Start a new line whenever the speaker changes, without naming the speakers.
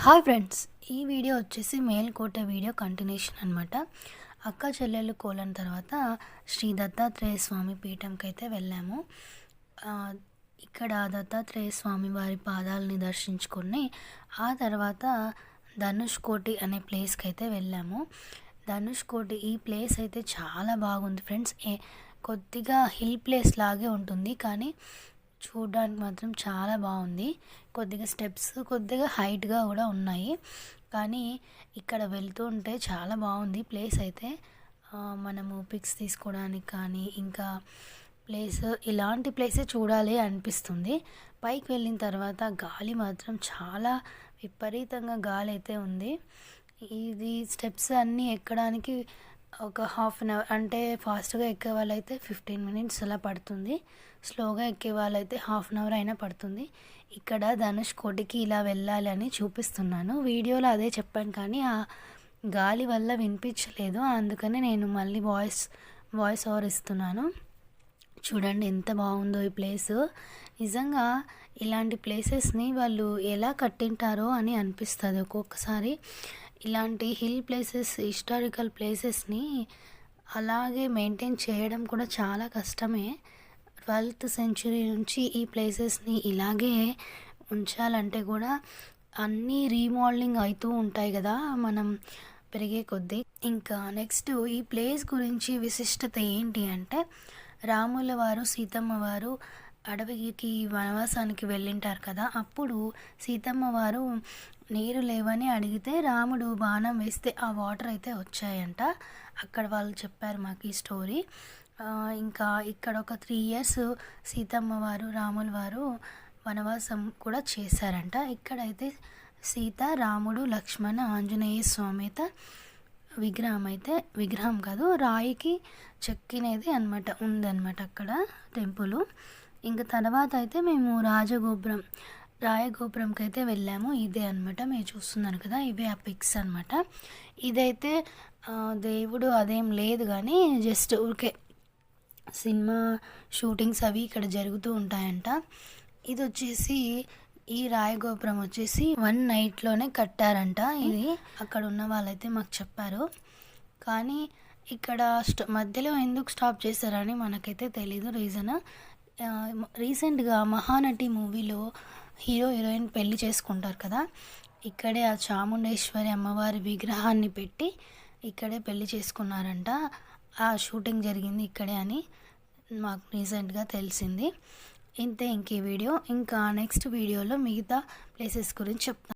Hi friends, ఈ video వచ్చేసి Melkote video continuation అనమాట. అక్క చెల్లెళ్ళు కోలన తర్వాత శ్రీ దత్తాత్రేయ స్వామి పీఠంకి అయితే వెళ్ళాము. ఇక్కడ దత్తాత్రేయ స్వామి వారి పాదాలని దర్శించుకొని ఆ తర్వాత ధనుష్కోటి అనే ప్లేస్కి అయితే వెళ్ళాము. ధనుష్కోటి ఈ ప్లేస్ అయితే చాలా బాగుంది ఫ్రెండ్స్. కొద్దిగా హిల్ ప్లేస్ లాగే ఉంటుంది, కానీ చూడడానికి మాత్రం చాలా బాగుంది. కొద్దిగా స్టెప్స్ కొద్దిగా హైట్గా కూడా ఉన్నాయి, కానీ ఇక్కడ వెళ్తూ ఉంటే చాలా బాగుంది ప్లేస్ అయితే. మనము పిక్స్ తీసుకోవడానికి కానీ ఇంకా ప్లేస్ ఇలాంటి ప్లేసే చూడాలి అనిపిస్తుంది. పైకి వెళ్ళిన తర్వాత గాలి మాత్రం చాలా విపరీతంగా గాలి అయితే ఉంది. ఇది స్టెప్స్ అన్నీ ఎక్కడానికి ఒక హాఫ్ అన్ అవర్, అంటే ఫాస్ట్గా ఎక్కే వాళ్ళైతే 15 మినిట్స్ అలా పడుతుంది, స్లోగా ఎక్కే వాళ్ళైతే హాఫ్ అన్ అవర్ అయినా పడుతుంది. ఇక్కడ ధనుష్కోటికి ఇలా వెళ్ళాలి అని చూపిస్తున్నాను, వీడియోలో అదే చెప్పాను, కానీ ఆ గాలి వల్ల వినిపించలేదు, అందుకని నేను మళ్ళీ వాయిస్ ఓవర్ ఇస్తున్నాను. చూడండి ఎంత బాగుందో ఈ ప్లేసు. నిజంగా ఇలాంటి ప్లేసెస్ని వాళ్ళు ఎలా కట్టింటారో అని అనిపిస్తుంది ఒక్కొక్కసారి. ఇలాంటి హిల్ ప్లేసెస్, హిస్టారికల్ ప్లేసెస్ని అలాగే మెయింటైన్ చేయడం కూడా చాలా కష్టమే. 12th సెంచురీ నుంచి ఈ ప్లేసెస్ని ఇలాగే ఉంచాలంటే కూడా అన్నీ రీమోడలింగ్ అవుతూ ఉంటాయి కదా మనం పెరిగే కొద్దీ. ఇంకా నెక్స్ట్ ఈ ప్లేస్ గురించి విశిష్టత ఏంటి అంటే, రాముల వారు సీతమ్మ వారు అడవికి వనవాసానికి వెళ్ళింటారు కదా, అప్పుడు సీతమ్మ వారు నీరు లేవని అడిగితే రాముడు బాణం వేస్తే ఆ వాటర్ అయితే వచ్చాయంట. అక్కడ వాళ్ళు చెప్పారు మాకు ఈ స్టోరీ. ఇంకా ఇక్కడ ఒక 3 years సీతమ్మ వారు రాముల వారు వనవాసం కూడా చేశారంట. ఇక్కడైతే సీత, రాముడు, లక్ష్మణ, ఆంజనేయ స్వామిత విగ్రహం కాదు, రాయికి చెక్కినది అనమాట ఉందన్నమాట అక్కడ టెంపుల్. ఇంకా తర్వాత అయితే మేము రాయగోపురంకి అయితే వెళ్ళాము. ఇదే అనమాట మీరు చూస్తున్నారు కదా, ఇవే ఆ పిక్స్ అనమాట. ఇదైతే దేవుడు అదేం లేదు, కానీ జస్ట్ ఊరికే సినిమా షూటింగ్స్ అవి ఇక్కడ జరుగుతూ ఉంటాయంట. ఇది వచ్చేసి ఈ రాయగోపురం వచ్చేసి 1 nightలోనే కట్టారంట. ఇది అక్కడ ఉన్న వాళ్ళైతే మాకు చెప్పారు, కానీ ఇక్కడ మధ్యలో ఎందుకు స్టాప్ చేశారని మనకైతే తెలీదు రీజన్. రీసెంట్గా మహానటి మూవీలో హీరో హీరోయిన్ పెళ్లి చేసుకుంటారు కదా, ఇక్కడే ఆ చాముండేశ్వరి అమ్మవారి విగ్రహాన్ని పెట్టి ఇక్కడే పెళ్లి చేసుకున్నారంట. ఆ షూటింగ్ జరిగింది ఇక్కడే అని మాకు రీసెంట్గా తెలిసింది. ఇంతే ఇంక ఈ వీడియో. ఇంకా నెక్స్ట్ వీడియోలో మిగతా ప్లేసెస్ గురించి చెప్తాను.